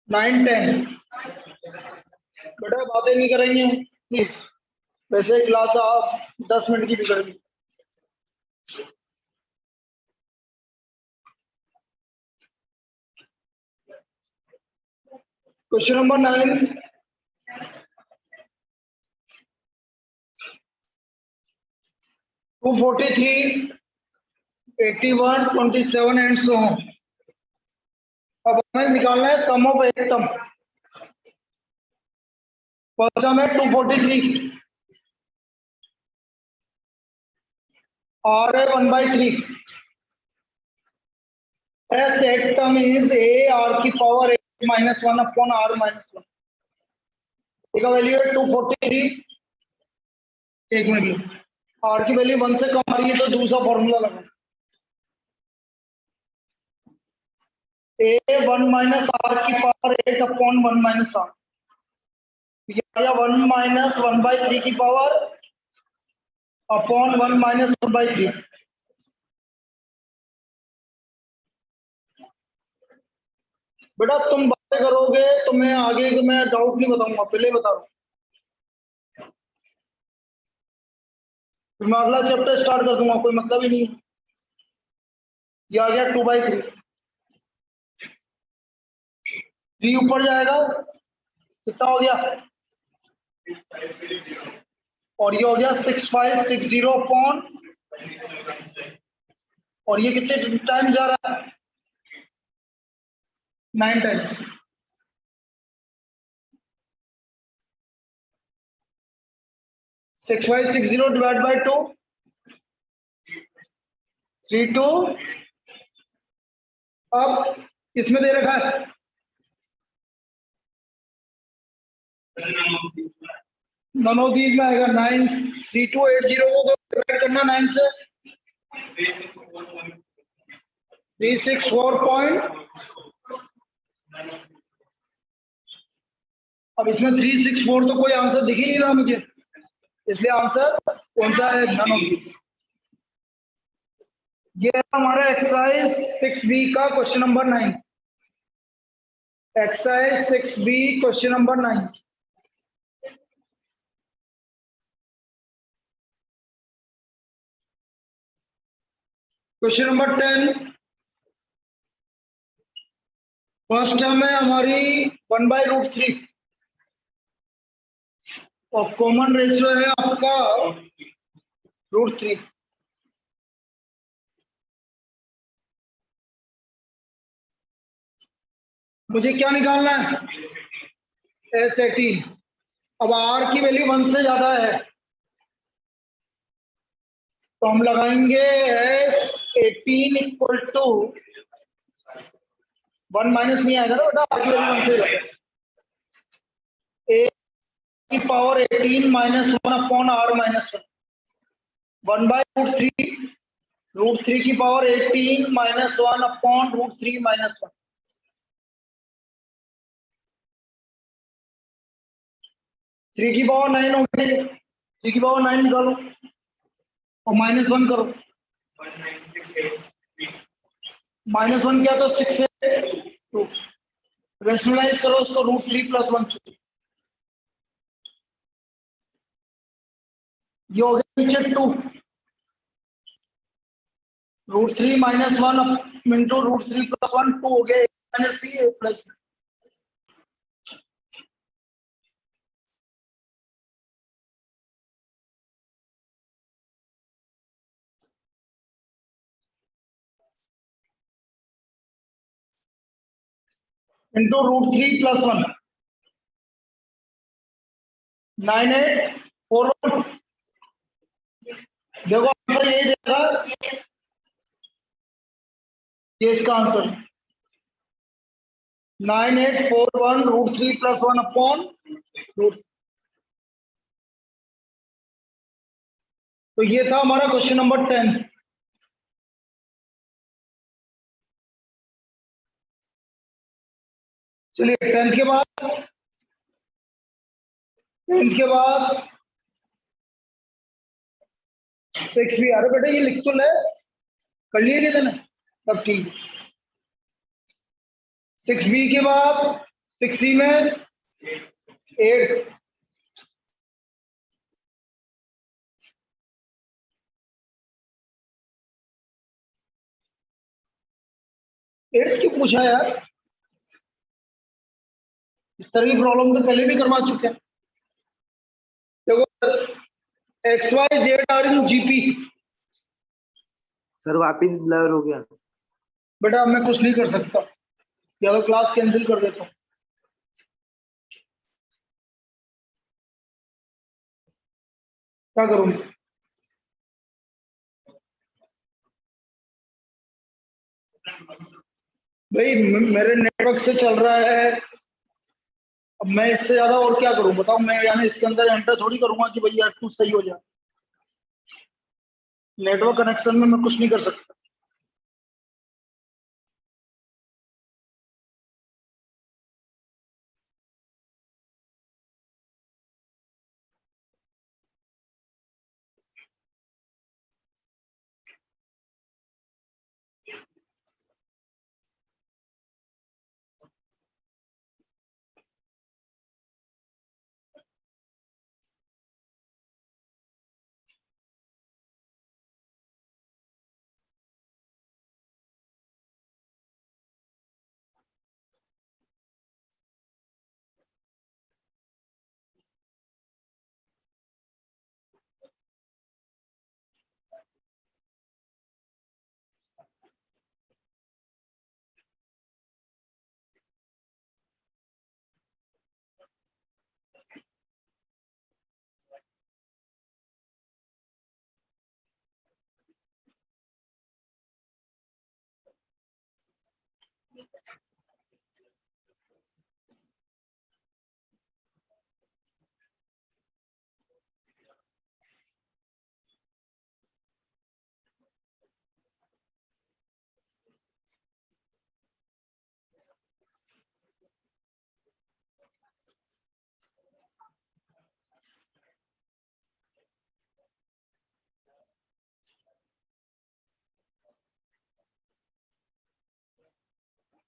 9 10 बेटा बातें नहीं करेंगे प्लीज। वैसे क्लास आप 10 मिनट की बिगड़ेगी। Question number 9, 243, 81, 27 and so on. अब हमें निकालना है सम ऑफ एक टर्म। फर्स्ट टर्म है 243, आर है 1/3। S eight term is a r की पावर ए -1 अपॉन आर -1। का वैल्यू है 243। एक मिनट, आर की वैल्यू 1 से कम आ रही है तो दूसरा फॉर्मूला लगा। ए 1 माइनस आर की पावर 8 अपॉन 1 माइनस आर, या 1 माइनस 1/3 की पावर अपॉन 1 माइनस 1/3। बेटा तुम बातें करोगे तो मैं आगे को मैं डाउट नहीं बताऊंगा, पहले बता रहा हूं। फिर मैं अगला चैप्टर स्टार्ट कर दूंगा, कोई मतलब ही नहीं। ये आ गया 2/3। 3 ऊपर जाएगा, कितना हो गया? और ये हो गया 6560 अपॉन, और ये कितने टाइम जा रहा है? 9 टाइम्स। 6560 divide by 2, 32। अब इसमें दे रखा है दोनों चीज में आएगा 93280 को डिवाइड करना 9 से 364 पॉइंट। अब इसमें 364 तो कोई आंसर दिख ही नहीं रहा मुझे, इसलिए आंसर कौन सा है? None of these. ये है हमारा एक्सरसाइज 6B का question number 9। Exercise 6B question number 9। Question number 10, first term है हमारी 1/√3 और कॉमन रेशियो है आपका √3। मुझे क्या निकालना है? S18। अब R की वैल्यू 1 से ज्यादा है तो हम लगाएंगे S18 इक्वल टू 1 माइनस नहीं आएगा ना बेटा, R की वैल्यू 1 से ज्यादा। A की पावर 18 -1 अपॉन R -1, 1/√3, √3 की पावर 18 -1 अपॉन √3 -1। 3 की पावर 9 हो गई, 3 की पावर 9 निकालो और -1 करो। -1 किया तो 6 से 2, रेशनलाइज करो उसको √3 + 1 से। ये हो गया नीचे 2, √3 - 1 इंटू √3 + 1, 2 हो गया -3 प्लस इंटू √3 + 1, 9841। देखो आंसर यही देगा, ये इसका आंसर 9841 √3 + 1 अपॉन √। तो ये था हमारा क्वेश्चन नंबर 10। चलिए 10 के बाद 6B। अरे बेटा ये लिख तो ले, कर लिए थे ना, तब ठीक। 6B के बाद 6C में 8, क्यों पूछा यार? इस तरह की प्रॉब्लम तो पहले भी करवा चुके हैं। देखो XYZ are in GP. Sir वापिस ब्लर हो गया। बेटा अब मैं कुछ नहीं कर सकता, या तो क्लास कैंसिल कर देता हूँ। क्या करूँ? भाई मेरे नेटवर्क से चल रहा है, अब मैं इससे ज्यादा और क्या करूं बताओ? मैं यानी इसके अंदर एंटर थोड़ी करूंगा कि भैया तू सही हो जाए। नेटवर्क कनेक्शन में मैं कुछ नहीं कर सकता।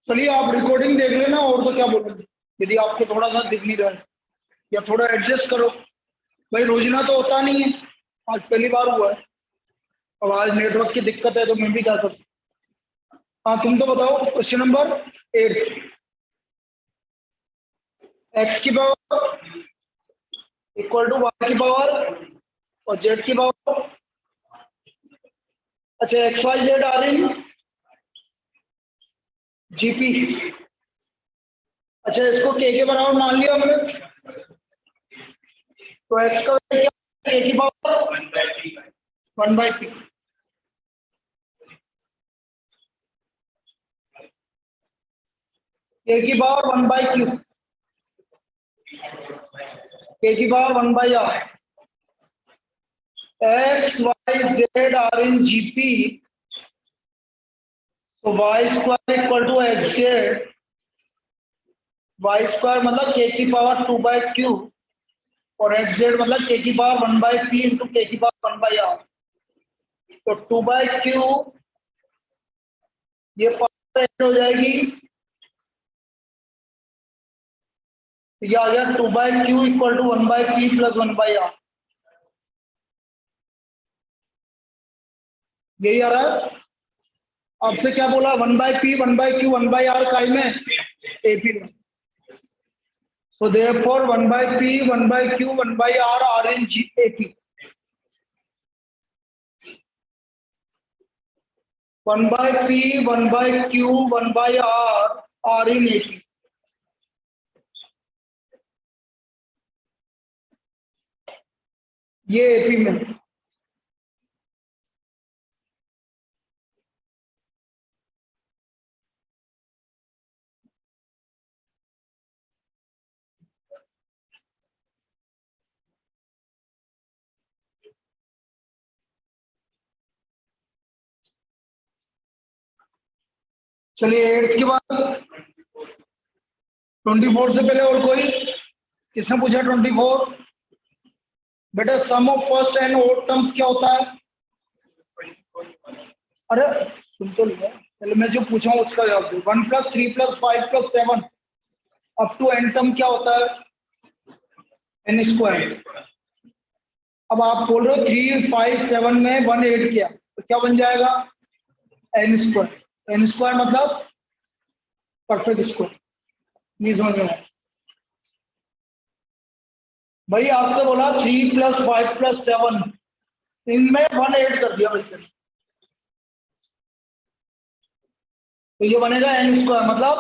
चलिए आप रिकॉर्डिंग देख लेना, और तो क्या बोलूंगी, यदि आपको थोड़ा सा दिख नहीं रहा है या थोड़ा एडजस्ट करो। भाई रोजिना तो होता नहीं है, आज पहली बार हुआ है। अब आज नेटवर्क की दिक्कत है तो मैं भी क्या करूँ। हाँ तुम तो बताओ क्वेश्चन नंबर 8। x की पावर इक्वल टू y की पावर और z की पावर। अच्छा XYZ आ रही है जीपी। अच्छा इसको के बराबर मान लिया हमने, तो x का वैल्यू क्या है? k की पावर 1/p। k की पावर 1/q, k की power 1/r। XYZ are in GP, तो y square equal to XZ। y square मतलब k की पावर 2/q और XZ मतलब k की पावर 1/p इंटू k की पावर 1/r। तो 2/q ये पावर ऐड हो जाएगी, तो ये आ जाए 2/q equal to 1/p plus 1/r। यही आ रहा है। आपसे क्या बोला? 1/p 1/q 1/r काय में AP में। So therefore 1/p 1/q 1/r are in AP। 1/p 1/q 1/r are in AP। ये AP में। चलिए 8 के बाद 24 से पहले और कोई? किसने पूछा 24? बेटा sum of first and odd terms क्या होता है? अरे सुन तो लिया, पहले मैं जो पूछा हूँ उसका जवाब दो। 1 + 3 + 5 + 7 अप टू एन टर्म क्या होता है, एन स्क्वायर। अब आप बोल रहे हो 3, 5, 7 में 1 ऐड किया तो क्या बन जाएगा, एन स्क्वायर। एन स्क्वायर मतलब परफेक्ट स्क्वायर। नहीं समझ में आया? भाई आपसे बोला 3 + 5 + 7, इनमें 1 ऐड कर दिया भाई, तो ये बनेगा एन स्क्वायर मतलब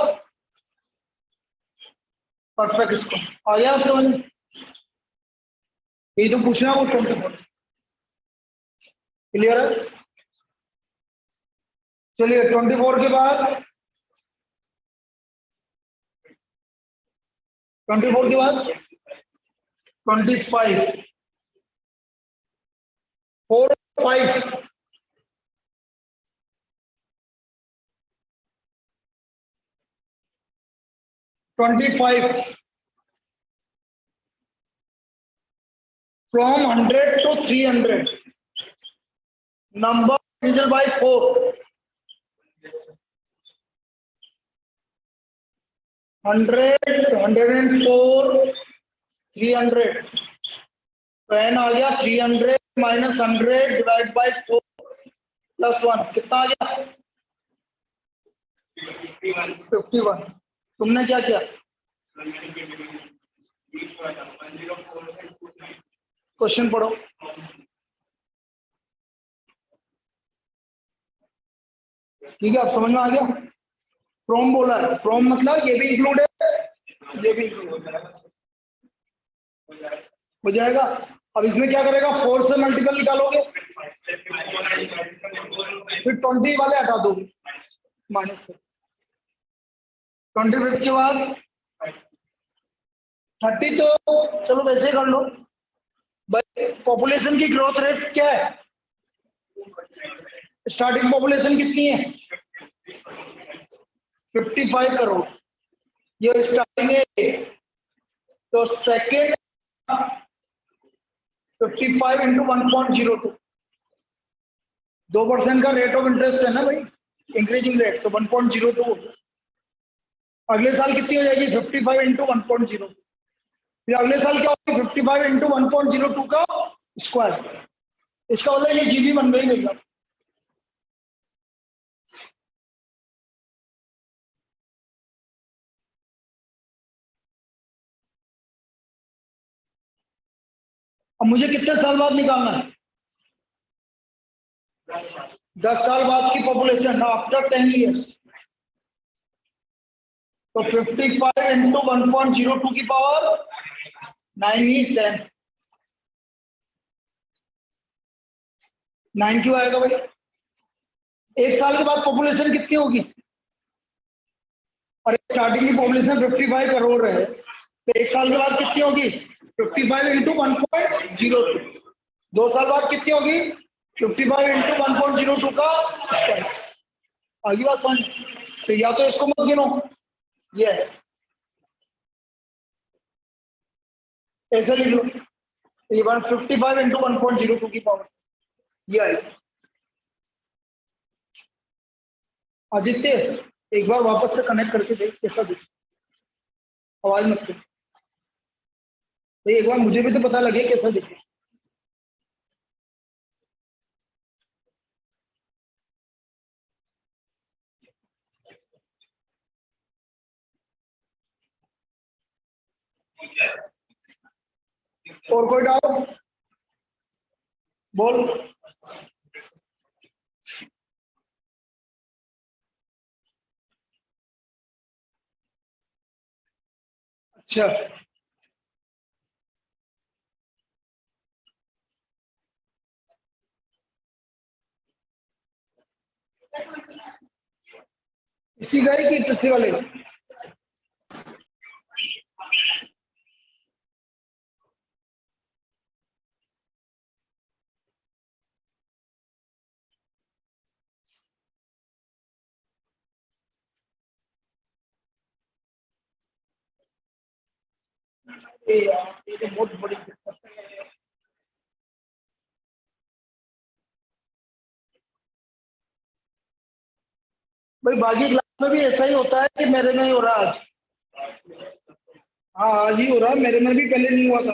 परफेक्ट स्क्वायर। आ गया आप समझ में? ये जो पूछना है वो 24 क्लियर है। चलिए 24 के बाद 24 के बाद 25, 4, 5, 25 from 100 to 300 number divided by 4, 100, 104, 300, तो n आ गया 300 - 100 डिवाइड बाय 4 + 1 कितना आ गया 51। तुमने क्या किया, क्वेश्चन पढ़ो। ठीक है, आप समझ में आ गया। फ्रॉम बोला है, फ्रॉम मतलब ये भी इंक्लूड है, ये भी इंक्लूड हो जाएगा। अब इसमें क्या करेगा, 4 से मल्टीपल निकालोगे, फिर 20 वाले हटा दोगे, -, 25 के बाद 30, तो चलो वैसे ही कर लो भाई। पॉपुलेशन की ग्रोथ रेट क्या है, स्टार्टिंग पॉपुलेशन कितनी है 55 करोड़, ये स्टार्टिंग है। तो सेकेंड 55 × 1.02, 2% का रेट ऑफ इंटरेस्ट है ना भाई, इंक्रीजिंग रेट, तो 1.02। अगले साल कितनी हो जाएगी 55 × 1.02, फिर अगले साल क्या होगी 55 × 1.02 का स्क्वायर। इसका मतलब ये जीबी बन गई मेरी। अब मुझे कितने साल बाद निकालना है, 10 साल बाद की पॉपुलेशन आफ्टर 10 ईयर्स। तो 55 × 1.02 की पावर 9 ही 10, 9 क्यों आएगा भाई। एक साल के बाद पॉपुलेशन कितनी होगी, और स्टार्टिंग की पॉपुलेशन 55 करोड़ है, तो एक साल के बाद कितनी होगी 55 × 1.02, 2 साल बाद कितनी होगी 55 × 1.02 का स्क्वायर। आगे बात समझ। तो या तो इसको मत गिनो, ये है ऐसे लिख लो, ये 55 × 1.02 की पावर ये आई। आदित्य एक बार वापस से कनेक्ट करके देख कैसा दिख, आवाज मत कर, एक बार मुझे भी तो पता लगे कैसा दिखे। और कोई डाउट बोल। अच्छा इसी गाड़ी की पिछले वाले ये तो बहुत बड़ी दिक्कत है भाई। बाकी क्लास में भी ऐसा ही होता है कि मेरे में ही हो रहा है आज। हाँ आज ही हो रहा है, मेरे में भी पहले नहीं हुआ था।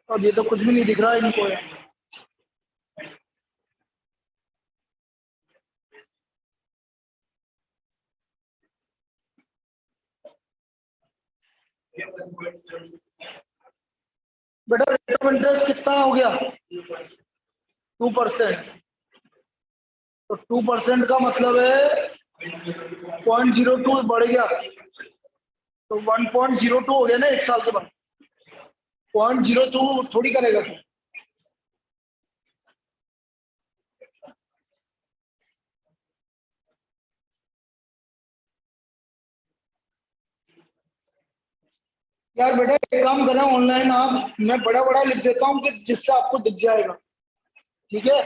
और ये तो कुछ भी नहीं दिख रहा है इनको यार। बेटा रेट ऑफ इंटरेस्ट कितना हो गया? 2%। तो 2% का मतलब है 0.02 बढ़ गया, तो 1.02 हो गया ना एक साल के बाद। 0.02 थोड़ी करेगा तू। यार बेटा एक काम करें ऑनलाइन आप, मैं बड़ा बड़ा लिख देता हूँ कि जिससे आपको दिख जाएगा। ठीक है,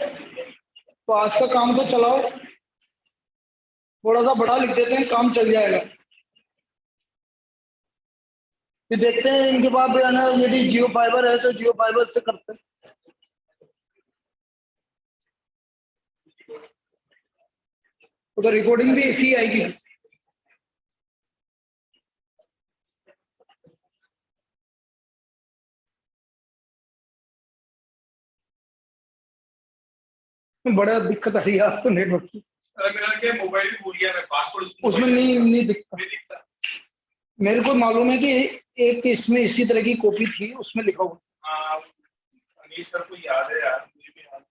तो आज का काम तो चलाओ, थोड़ा सा बड़ा लिख देते हैं, काम चल जाएगा। फिर देखते हैं इनके बाद है ना, यदि जियो फाइबर है तो जियो फाइबर से करते हैं। तो रिकॉर्डिंग भी इसी आएगी। बड़ा दिक्कत आ रही है आज तो नेटवर्क की। मोबाइल भी भूल गया मैं, पासवर्ड उसमें नहीं दिखता। मेरे को मालूम है कि एक इसमें इसी तरह की कॉपी थी, उसमें लिखा हुआ। हाँ, अनीश सर को याद है यार, मुझे भी याद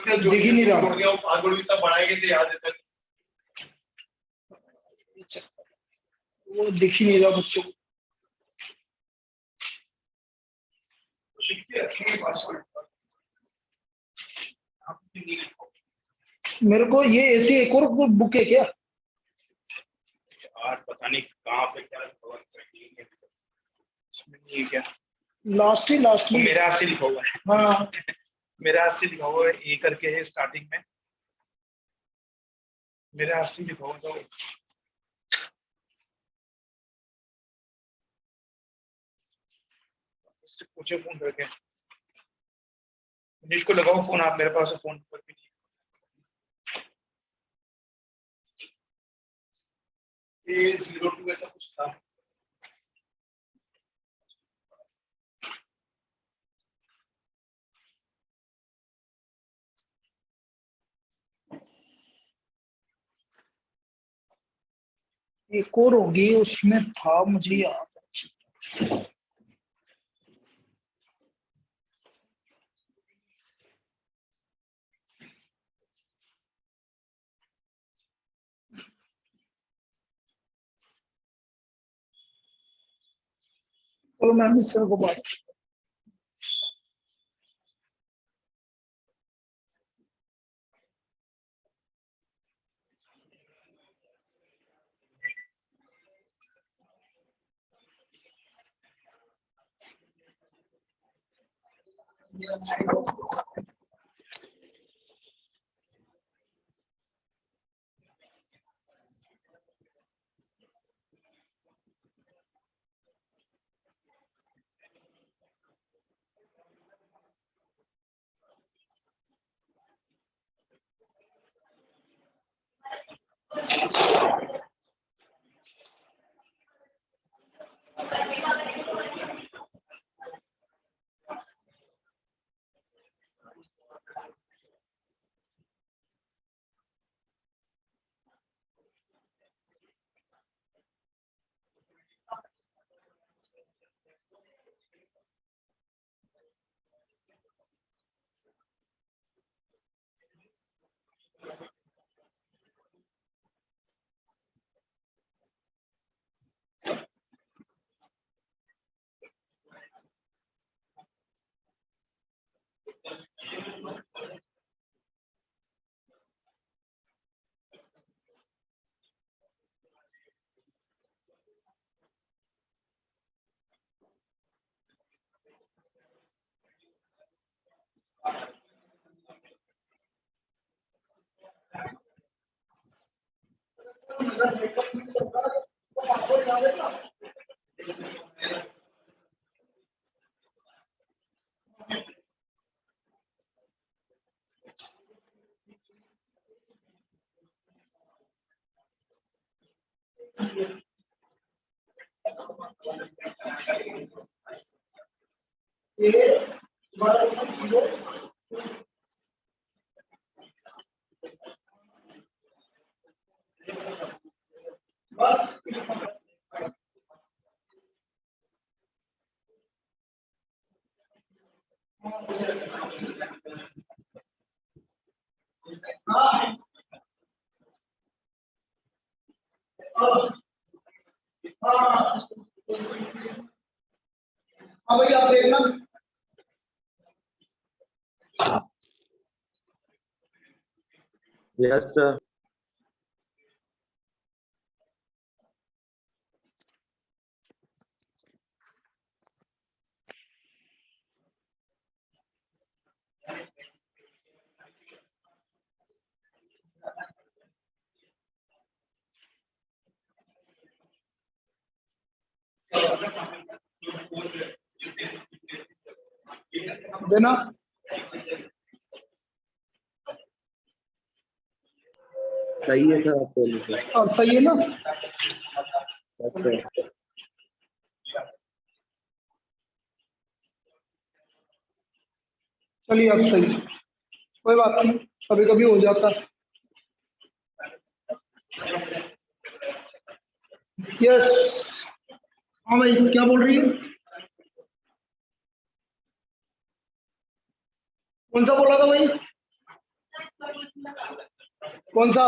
है। दिख ही नहीं रहा। पासवर्ड भी तब बढ़ाएंगे से याद है। वो दिख ही नहीं रहा बच्चों को। मेरे को ये ऐसी एक और बुक है क्या? आज पता नहीं कहाँ पे क्या क्या लास्ट में मेरे हाथ से लिखा हुआ है। हाँ मेरे हाथ से लिखा हुआ है, ए करके है स्टार्टिंग में, मेरे हाथ से लिखा हुआ था। उससे पूछे फोन करके, मनीष को लगाओ फोन, आप मेरे पास फोन पर भी नहीं। 02 ऐसा कुछ था। एक और होगी उसमें था, मुझे याद। चलो मैं भी सर को बात। ये बराबर 0 बस हाँ हाँ भाई आप देखना Yes, sir. देना सही है सर, आप बोलिए सर। और सही है ना। अच्छा, चलिए अब सही, कोई बात नहीं, कभी कभी हो जाता है। यस हाँ भाई क्या बोल रही है, कौन सा बोला था भाई, कौन सा।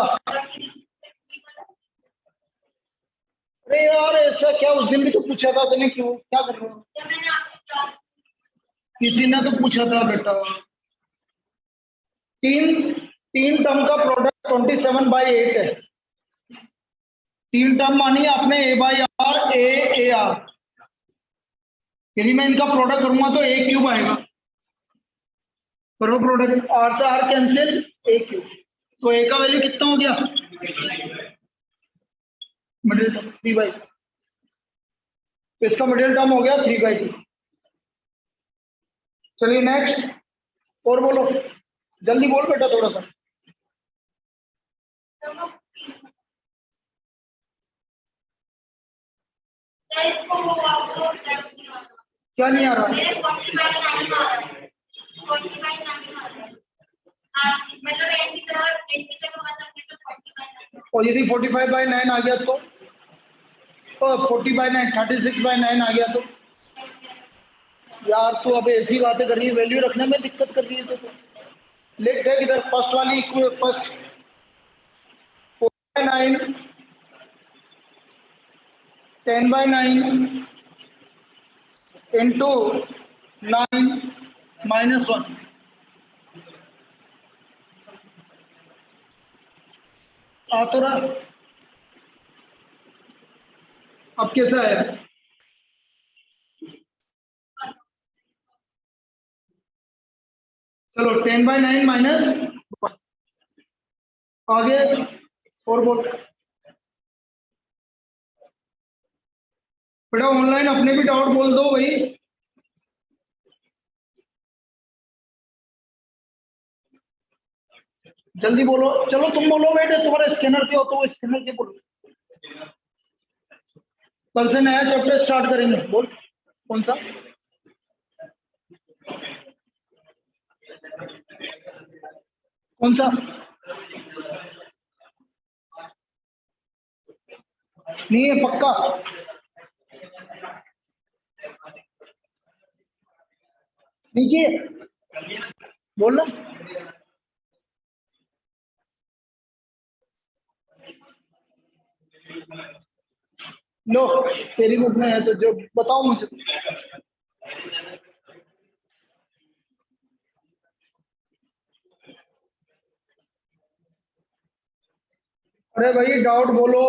अरे यार ऐसा क्या, उस दिन भी तो पूछा था तूने, क्यों क्या कर रहे हो, किसी ने तो पूछा था बेटा। तीन तीन टर्म का प्रोडक्ट 27/8 है। तीन टर्म मानी आपने ए बाई आर ए आर, यदि मैं इनका प्रोडक्ट करूंगा तो ए क्यूब आएगा। करो प्रोडक्ट, आर से आर कैंसिल, ए क्यूब, तो ए का वैल्यू कितना हो गया, मिडिल टर्म 3/2, इसका मिडिल टर्म हो गया 3/2। चलिए नेक्स्ट, और बोलो, जल्दी बोल बेटा थोड़ा सा। क्या नहीं आ रहा, और यदि 45/9 आ गया तो 40/9 36/9 आ गया तो, यार तो अब ऐसी बातें कर रही है, वैल्यू रखने में दिक्कत कर रही है तो लिख दे इधर, फर्स्ट वाली फर्स्ट 4/9 10/9 इंटू 9 - 1। आ तो रहा, अब कैसा है, चलो 10/9 - आगे, और बोल बेटा, ऑनलाइन अपने भी डाउट बोल दो भाई। जल्दी बोलो, चलो तुम बोलो बेटे, तुम्हारे स्कैनर पे हो तो वो स्कैनर के बोलो। कल से नया चैप्टर स्टार्ट करेंगे, बोल कौन सा, कौन सा, नहीं है पक्का, ठीक है बोलना। लो तेरी बुक में है तो जो बताओ मुझे। अरे भाई डाउट बोलो।